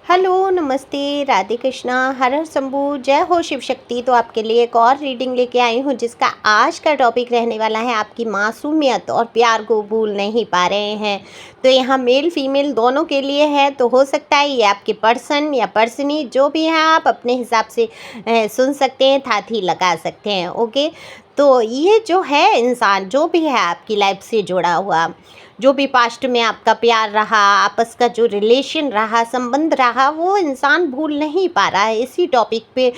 Hello, नमस्ते, राधे कृष्णा, हर हर शंभू, जय हो शिव शक्ति। तो आपके लिए एक और रीडिंग लेके आई हूँ जिसका आज का टॉपिक रहने वाला है आपकी मासूमियत और प्यार को भूल नहीं पा रहे हैं। तो यहाँ मेल फीमेल दोनों के लिए है, तो हो सकता है ये आपके पर्सन या पर्सनी जो भी है आप अपने हिसाब से सुन सकते हैं, थाथी लगा सकते हैं। ओके, तो ये जो है इंसान जो भी है आपकी लाइफ से जुड़ा हुआ, जो भी पास्ट में आपका प्यार रहा, आपस का जो रिलेशन रहा, संबंध रहा, वो इंसान भूल नहीं पा रहा है। इसी टॉपिक पे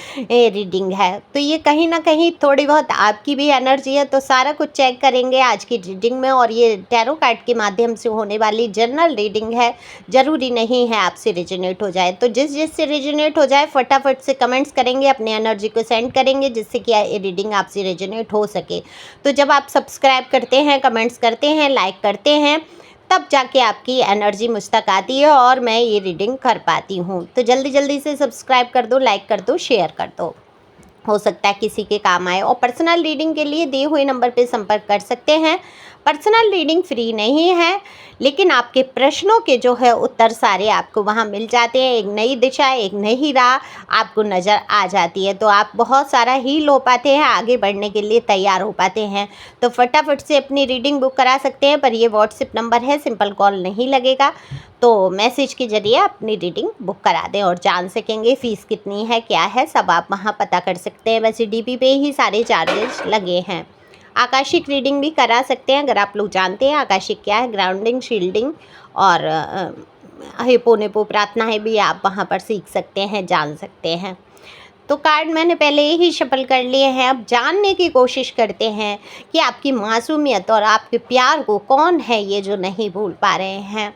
रीडिंग है। तो ये कहीं ना कहीं थोड़ी बहुत आपकी भी एनर्जी है, तो सारा कुछ चेक करेंगे आज की रीडिंग में। और ये टैरो कार्ड के माध्यम से होने वाली जनरल रीडिंग है, ज़रूरी नहीं है आपसे रिजोनेट हो जाए। तो जिससे रिजोनेट हो जाए फटाफट से कमेंट्स करेंगे, अपने एनर्जी को सेंड करेंगे, जिससे कि ये रीडिंग आपसे रिजोनेट हो सके। तो जब आप सब्सक्राइब करते हैं, कमेंट्स करते हैं, लाइक करते हैं, तब जाके आपकी एनर्जी मुझ तक आती है और मैं ये रीडिंग कर पाती हूँ। तो जल्दी जल्दी से सब्सक्राइब कर दो, लाइक कर दो, शेयर कर दो, हो सकता है किसी के काम आए। और पर्सनल रीडिंग के लिए दिए हुए नंबर पे संपर्क कर सकते हैं। पर्सनल रीडिंग फ्री नहीं है, लेकिन आपके प्रश्नों के जो है उत्तर सारे आपको वहाँ मिल जाते हैं। एक नई दिशा, एक नई राह आपको नज़र आ जाती है, तो आप बहुत सारा हील हो पाते हैं, आगे बढ़ने के लिए तैयार हो पाते हैं। तो फटाफट से अपनी रीडिंग बुक करा सकते हैं, पर ये व्हाट्सएप नंबर है, सिंपल कॉल नहीं लगेगा। तो मैसेज के ज़रिए अपनी रीडिंग बुक करा दें और जान सकेंगे फ़ीस कितनी है, क्या है, सब आप वहाँ पता कर सकते हैं। वैसे डीपी पे ही सारे चार्जेस लगे हैं। आकाशिक रीडिंग भी करा सकते हैं अगर आप लोग जानते हैं आकाशिक क्या है। ग्राउंडिंग, शील्डिंग और हिपो नेपो प्रार्थनाएँ भी आप वहाँ पर सीख सकते हैं, जान सकते हैं। तो कार्ड मैंने पहले ही शफल कर लिए हैं। अब जानने की कोशिश करते हैं कि आपकी मासूमियत और आपके प्यार को कौन है ये जो नहीं भूल पा रहे हैं।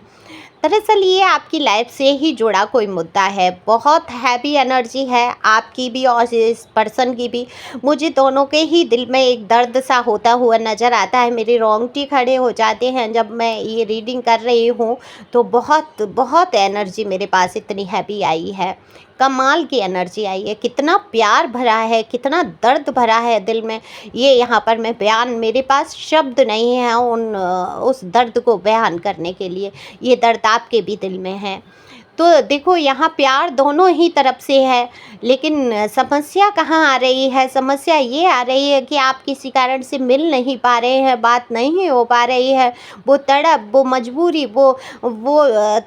दरअसल ये आपकी लाइफ से ही जुड़ा कोई मुद्दा है। बहुत हैवी एनर्जी है आपकी भी और इस पर्सन की भी। मुझे दोनों के ही दिल में एक दर्द सा होता हुआ नज़र आता है। मेरे रोंगटे खड़े हो जाते हैं जब मैं ये रीडिंग कर रही हूँ। तो बहुत बहुत एनर्जी मेरे पास इतनी हैवी आई है, कमाल की एनर्जी आई है। कितना प्यार भरा है, कितना दर्द भरा है दिल में, ये यहाँ पर मैं बयान, मेरे पास शब्द नहीं है उस दर्द को बयान करने के लिए। ये दर्द आपके भी दिल में है। तो देखो यहाँ प्यार दोनों ही तरफ से है, लेकिन समस्या कहाँ आ रही है? समस्या ये आ रही है कि आप किसी कारण से मिल नहीं पा रहे हैं, बात नहीं हो पा रही है। वो तड़प, वो मजबूरी, वो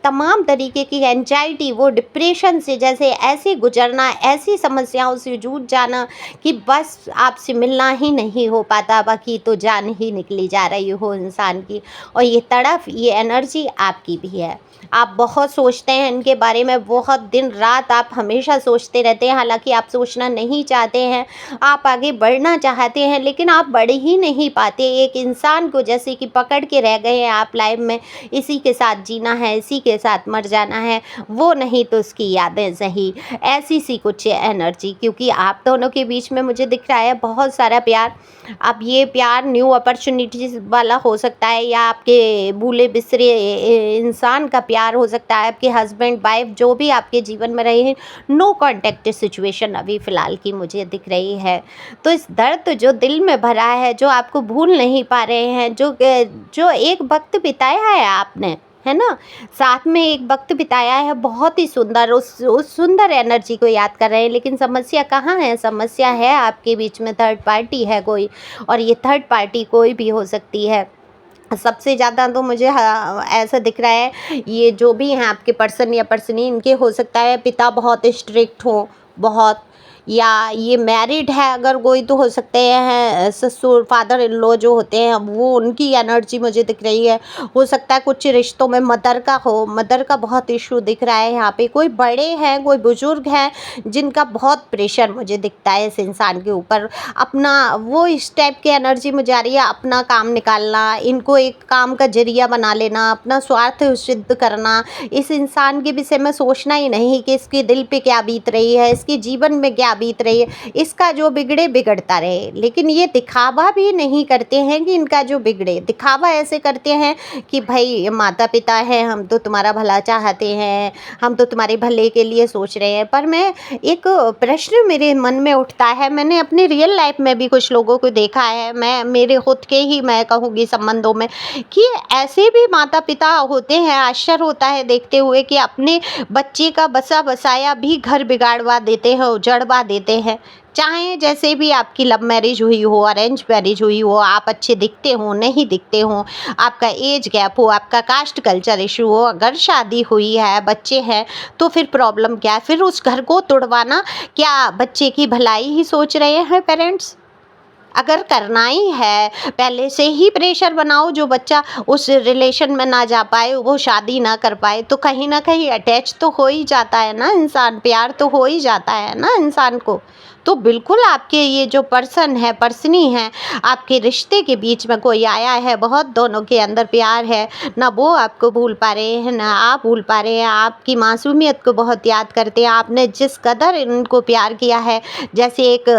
तमाम तरीके की एंजाइटी, वो डिप्रेशन से जैसे ऐसे गुजरना, ऐसी समस्याओं से जूझ जाना कि बस आपसे मिलना ही नहीं हो पाता, बाकी तो जान ही निकली जा रही हो इंसान की। और ये तड़प, ये एनर्जी आपकी भी है। आप बहुत सोचते हैं इनके बारे में, बहुत दिन रात आप हमेशा सोचते रहते हैं। हालांकि आप सोचना नहीं चाहते हैं, आप आगे बढ़ना चाहते हैं, लेकिन आप बढ़ ही नहीं पाते। एक इंसान को जैसे कि पकड़ के रह गए हैं आप लाइफ में, इसी के साथ जीना है, इसी के साथ मर जाना है, वो नहीं तो उसकी यादें सही, ऐसी सी कुछ एनर्जी। क्योंकि आप दोनों के बीच में मुझे दिख रहा है बहुत सारा प्यार। अब ये प्यार न्यू अपॉर्चुनिटीज़ वाला हो सकता है, या आपके भूले बिसरे इंसान का प्यार हो सकता है, आपके हस्बैंड वाइफ जो भी आपके जीवन में रहे हैं। नो कॉन्टैक्ट सिचुएशन अभी फ़िलहाल की मुझे दिख रही है। तो इस दर्द जो दिल में भरा है, जो आपको भूल नहीं पा रहे हैं, जो एक वक्त बिताया है आपने, है ना, साथ में एक वक्त बिताया है बहुत ही सुंदर, उस सुंदर एनर्जी को याद कर रहे हैं। लेकिन समस्या कहाँ है? समस्या है आपके बीच में थर्ड पार्टी है कोई, और ये थर्ड पार्टी कोई भी हो सकती है। सबसे ज़्यादा तो मुझे ऐसा दिख रहा है, ये जो भी हैं आपके पर्सन या पर्सनी, इनके हो सकता है पिता बहुत स्ट्रिक्ट हो, बहुत, या ये मैरिड है अगर कोई, तो हो सकते हैं ससुर, फादर इन लॉ जो होते हैं वो, उनकी एनर्जी मुझे दिख रही है। हो सकता है कुछ रिश्तों में मदर का हो, मदर का बहुत इशू दिख रहा है यहाँ पे। कोई बड़े हैं, कोई बुजुर्ग हैं जिनका बहुत प्रेशर मुझे दिखता है इस इंसान के ऊपर। अपना वो इस टाइप की एनर्जी मुझे आ रही है, अपना काम निकालना, इनको एक काम का जरिया बना लेना, अपना स्वार्थ सिद्ध करना, इस इंसान के विषय में सोचना ही नहीं कि इसके दिल पे क्या बीत रही है, इसके जीवन में क्या बीत रही है, इसका जो बिगड़े बिगड़ता रहे। लेकिन ये दिखावा भी नहीं करते हैं कि इनका जो बिगड़े, दिखावा ऐसे करते हैं कि भाई माता पिता हैं, हम तो तुम्हारा भला चाहते हैं, हम तो तुम्हारे भले के लिए सोच रहे हैं। पर मैं एक प्रश्न मेरे मन में उठता है, मैंने अपनी रियल लाइफ में भी कुछ लोगों को देखा है, मैं मेरे खुद के ही मैं कहूँगी संबंधों में, कि ऐसे भी माता पिता होते हैं। आश्चर्य होता है देखते हुए कि अपने बच्चे का बसा बसाया भी घर बिगाड़वा देते हैं, उजड़वा देते हैं। चाहे जैसे भी आपकी लव मैरिज हुई हो, अरेंज मैरिज हुई हो, आप अच्छे दिखते हो नहीं दिखते हो, आपका एज गैप हो, आपका कास्ट कल्चर इशू हो, अगर शादी हुई है, बच्चे हैं, तो फिर प्रॉब्लम क्या है? फिर उस घर को तोड़वाना, क्या बच्चे की भलाई ही सोच रहे हैं पेरेंट्स? अगर करना ही है, पहले से ही प्रेशर बनाओ, जो बच्चा उस रिलेशन में ना जा पाए, वो शादी ना कर पाए, तो कहीं ना कहीं अटैच तो हो ही जाता है ना इंसान, प्यार तो हो ही जाता है ना इंसान को। तो बिल्कुल आपके ये जो पर्सन है, पर्सनी है, आपके रिश्ते के बीच में कोई आया है, बहुत दोनों के अंदर प्यार है, ना वो आपको भूल पा रहे हैं ना आप भूल पा रहे हैं, आपकी मासूमियत को बहुत याद करते हैं। आपने जिस कदर इनको प्यार किया है, जैसे एक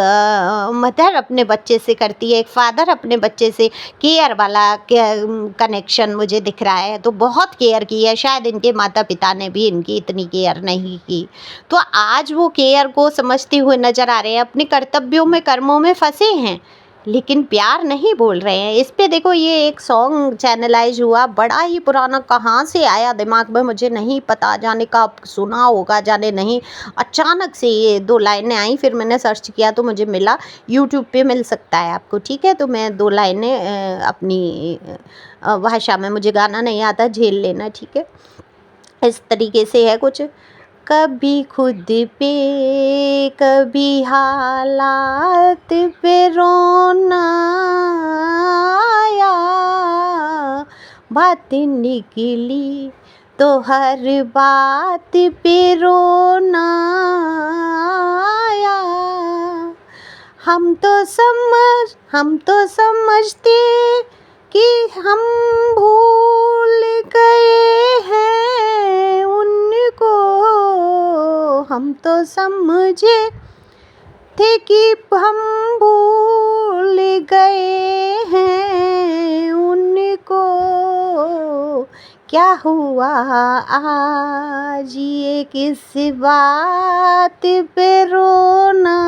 मदर अपने बच्चे से करती है, एक फादर अपने बच्चे से, केयर वाला कनेक्शन मुझे दिख रहा है। तो बहुत केयर की है, शायद इनके माता पिता ने भी इनकी इतनी केयर नहीं की। तो आज वो केयर को समझते हुए नजर आ रहे हैं, अपने कर्तव्यों में, कर्मों में फंसे हैं, लेकिन प्यार नहीं बोल रहे हैं। इस पे देखो, ये एक सॉन्ग चैनलाइज हुआ, बड़ा ही पुराना, कहाँ से आया दिमाग में मुझे नहीं पता, जाने का सुना होगा जाने नहीं, अचानक से ये 2 लाइनें आई, फिर मैंने सर्च किया तो मुझे मिला, यूट्यूब पे मिल सकता है आपको, ठीक है। तो मैं 2 लाइनें अपनी भाषा में, मुझे गाना नहीं आता, झेल लेना, ठीक है। इस तरीके से है कुछ, कभी खुद पे कभी हालात पे रोना आया, बात निकली तो हर बात पे रोना आया। हम तो समझते कि हम भूल गए हैं उनको, हम तो समझे थे कि हम भूल गए हैं उनको, क्या हुआ आज ये किस बात पे रोना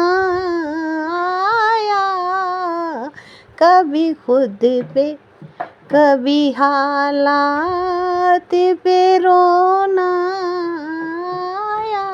आया, कभी खुद पे कभी हालात पे रोना आया।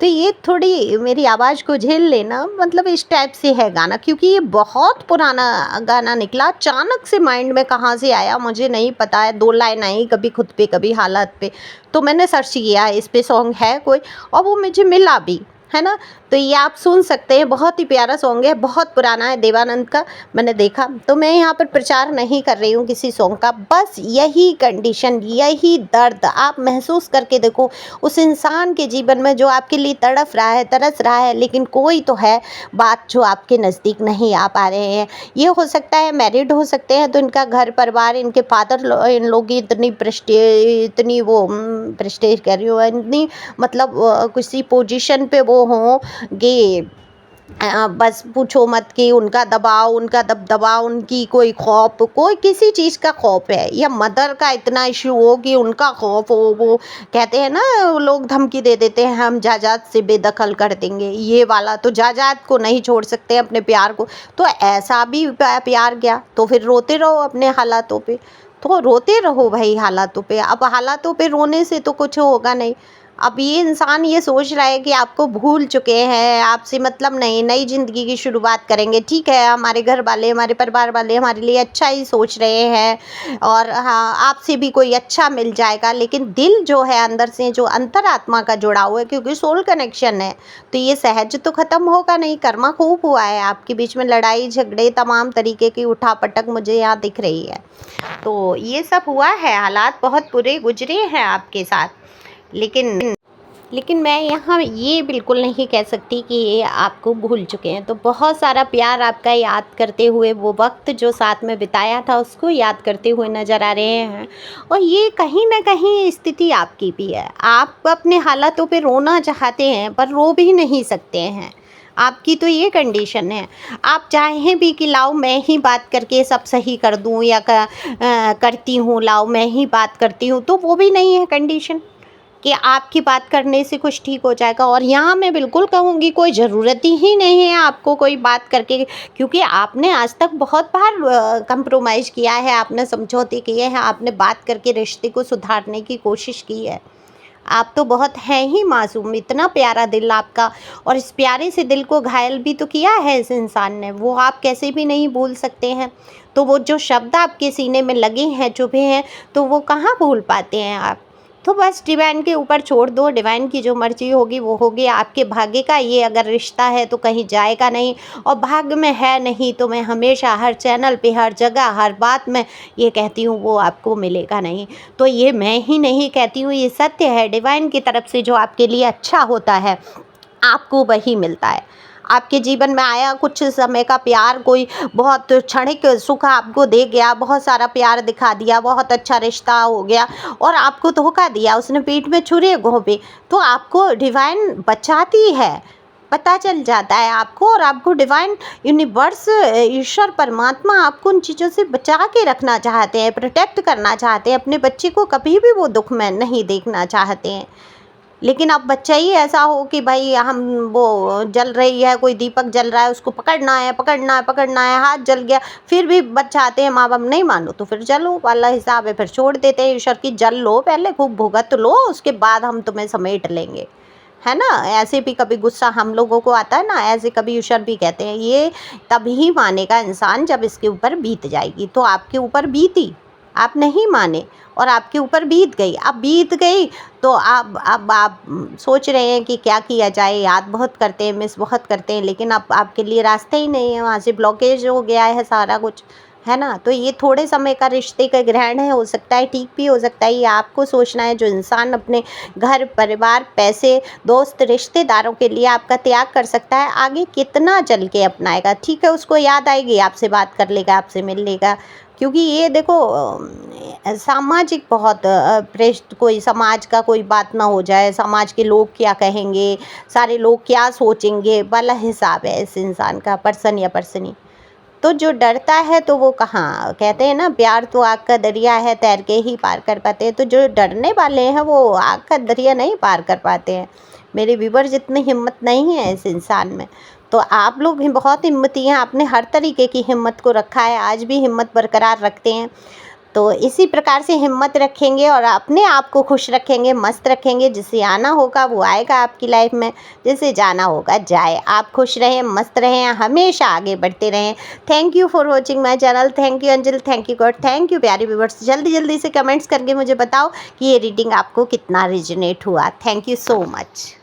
तो ये थोड़ी मेरी आवाज़ को झेल लेना, मतलब इस टाइप से है गाना, क्योंकि ये बहुत पुराना गाना निकला, अचानक से माइंड में कहाँ से आया मुझे नहीं पता है। 2 लाइन आई, कभी खुद पे कभी हालात पे, तो मैंने सर्च किया इस पे सॉन्ग है कोई, और वो मुझे मिला भी, है ना। तो ये आप सुन सकते हैं, बहुत ही प्यारा सॉन्ग है, बहुत पुराना है, देवानंद का मैंने देखा। तो मैं यहाँ पर प्रचार नहीं कर रही हूँ किसी सॉन्ग का, बस यही कंडीशन, यही दर्द आप महसूस करके देखो उस इंसान के जीवन में जो आपके लिए तड़फ रहा है, तरस रहा है, लेकिन कोई तो है बात जो आपके नज़दीक नहीं आ पा रहे हैं। ये हो सकता है मैरिड हो सकते हैं, तो इनका घर परिवार, इनके फादर इन लोग की इतनी इतनी वो प्रेस्टेज कह रही हूँ, इतनी मतलब किसी पोजीशन पे वो होंगे, बस पूछो मत, कि उनका दबाव, उनका दबदबा, उनकी कोई खौफ, कोई किसी चीज़ का खौफ है, या मदर का इतना इशू हो कि उनका खौफ हो, वो कहते हैं ना, लोग धमकी दे देते हैं हम जायदाद से बेदखल कर देंगे, ये वाला, तो जायदाद को नहीं छोड़ सकते अपने प्यार को, तो ऐसा भी प्यार गया, तो फिर रोते रहो अपने हालातों पे, तो रोते रहो भाई हालातों पे। अब हालातों पे रोने से तो कुछ होगा नहीं। अब ये इंसान ये सोच रहा है कि आपको भूल चुके हैं, आपसे मतलब नहीं, नई ज़िंदगी की शुरुआत करेंगे, ठीक है, हमारे घर वाले, हमारे परिवार वाले हमारे लिए अच्छा ही सोच रहे हैं, और हाँ, आपसे भी कोई अच्छा मिल जाएगा, लेकिन दिल जो है अंदर से, जो अंतरात्मा का जुड़ाव है, क्योंकि सोल कनेक्शन है, तो ये सहज तो ख़त्म होगा नहीं। कर्मा खूब हुआ है आपके बीच में, लड़ाई झगड़े तमाम तरीके की उठापटक मुझे यहाँ दिख रही है, तो ये सब हुआ है, हालात बहुत बुरे गुजरे हैं आपके साथ। लेकिन मैं यहाँ ये बिल्कुल नहीं कह सकती कि ये आपको भूल चुके हैं। तो बहुत सारा प्यार आपका याद करते हुए, वो वक्त जो साथ में बिताया था उसको याद करते हुए नज़र आ रहे हैं। और ये कहीं ना कहीं स्थिति आपकी भी है, आप अपने हालातों पे रोना चाहते हैं पर रो भी नहीं सकते हैं, आपकी तो ये कंडीशन है। आप चाहें भी कि लाओ मैं ही बात करके सब सही कर दूँ या करती हूँ, लाओ मैं ही बात करती हूँ, तो वो भी नहीं है कंडीशन कि आपकी बात करने से कुछ ठीक हो जाएगा। और यहाँ मैं बिल्कुल कहूँगी कोई ज़रूरत ही नहीं है आपको कोई बात करके, क्योंकि आपने आज तक बहुत बार कंप्रोमाइज़ किया है, आपने समझौते किए हैं, आपने बात करके रिश्ते को सुधारने की कोशिश की है। आप तो बहुत हैं ही मासूम, इतना प्यारा दिल आपका, और इस प्यारे से दिल को घायल भी तो किया है इस इंसान ने, वो आप कैसे भी नहीं भूल सकते हैं। तो वो जो शब्द आपके सीने में लगे हैं, चुभे हैं, तो वो कहाँ भूल पाते हैं आप। तो बस डिवाइन के ऊपर छोड़ दो, डिवाइन की जो मर्ज़ी होगी वो होगी। आपके भाग्य का ये अगर रिश्ता है तो कहीं जाएगा नहीं, और भाग्य में है नहीं तो मैं हमेशा हर चैनल पे, हर जगह, हर बात में ये कहती हूँ वो आपको मिलेगा नहीं। तो ये मैं ही नहीं कहती हूँ, ये सत्य है। डिवाइन की तरफ से जो आपके लिए अच्छा होता है आपको वही मिलता है। आपके जीवन में आया कुछ समय का प्यार, कोई बहुत क्षणिक सुख आपको दे गया, बहुत सारा प्यार दिखा दिया, बहुत अच्छा रिश्ता हो गया, और आपको धोखा दिया, उसने पीठ में छुरे घोंपे, तो आपको डिवाइन बचाती है, पता चल जाता है आपको। और आपको डिवाइन यूनिवर्स, ईश्वर परमात्मा आपको उन चीज़ों से बचा के रखना चाहते हैं, प्रोटेक्ट करना चाहते हैं। अपने बच्चे को कभी भी वो दुख में नहीं देखना चाहते हैं। लेकिन अब बच्चा ही ऐसा हो कि भाई हम, वो जल रही है, कोई दीपक जल रहा है, उसको पकड़ना है, पकड़ना है, पकड़ना है, हाथ जल गया, फिर भी बचाते हैं माँ बाप, नहीं मानो तो फिर चलो वाला हिसाब है, फिर छोड़ देते हैं ईश्वर की, जल लो पहले, खूब भुगत लो, उसके बाद हम तुम्हें समेट लेंगे, है ना। ऐसे भी कभी गुस्सा हम लोगों को आता है ना, ऐसे कभी ईश्वर भी कहते हैं। ये तभी मानेगा इंसान जब इसके ऊपर बीत जाएगी। तो आपके ऊपर बीती, आप नहीं माने, और आपके ऊपर बीत गई। अब बीत गई तो अब आप सोच रहे हैं कि क्या किया जाए, याद बहुत करते हैं, मिस बहुत करते हैं, लेकिन अब आपके लिए रास्ता ही नहीं है, वहाँ से ब्लॉकेज हो गया है सारा कुछ, है ना। तो ये थोड़े समय का रिश्ते का ग्रहण है, हो सकता है ठीक भी हो सकता है। ये आपको सोचना है। जो इंसान अपने घर परिवार, पैसे, दोस्त, रिश्तेदारों के लिए आपका त्याग कर सकता है, आगे कितना चल के अपनाएगा। ठीक है, उसको याद आएगी, आपसे बात कर लेगा, आपसे मिल लेगा, क्योंकि ये देखो सामाजिक बहुत प्रेस्ट, कोई समाज का कोई बात ना हो जाए, समाज के लोग क्या कहेंगे, सारे लोग क्या सोचेंगे वाला हिसाब है इस इंसान का, पर्सन या पर्सनी। तो जो डरता है तो वो कहाँ, कहते हैं ना प्यार तो आग का दरिया है, तैर के ही पार कर पाते हैं। तो जो डरने वाले हैं वो आग का दरिया नहीं पार कर पाते हैं। मेरे व्यूवर जितनी हिम्मत नहीं है इस इंसान में, तो आप लोग ही बहुत हिम्मती हैं, आपने हर तरीके की हिम्मत को रखा है, आज भी हिम्मत बरकरार रखते हैं। तो इसी प्रकार से हिम्मत रखेंगे और अपने आप को खुश रखेंगे, मस्त रखेंगे। जिसे आना होगा वो आएगा आपकी लाइफ में, जिसे जाना होगा जाए। आप खुश रहें, मस्त रहें, हमेशा आगे बढ़ते रहें। Thank you for watching my channel. Thank you Anjal, thank you God, thank you प्यारे व्यूअर्स। जल्दी जल्दी से कमेंट्स करके मुझे बताओ कि ये रीडिंग आपको कितना रिजोनेट हुआ। Thank you so much.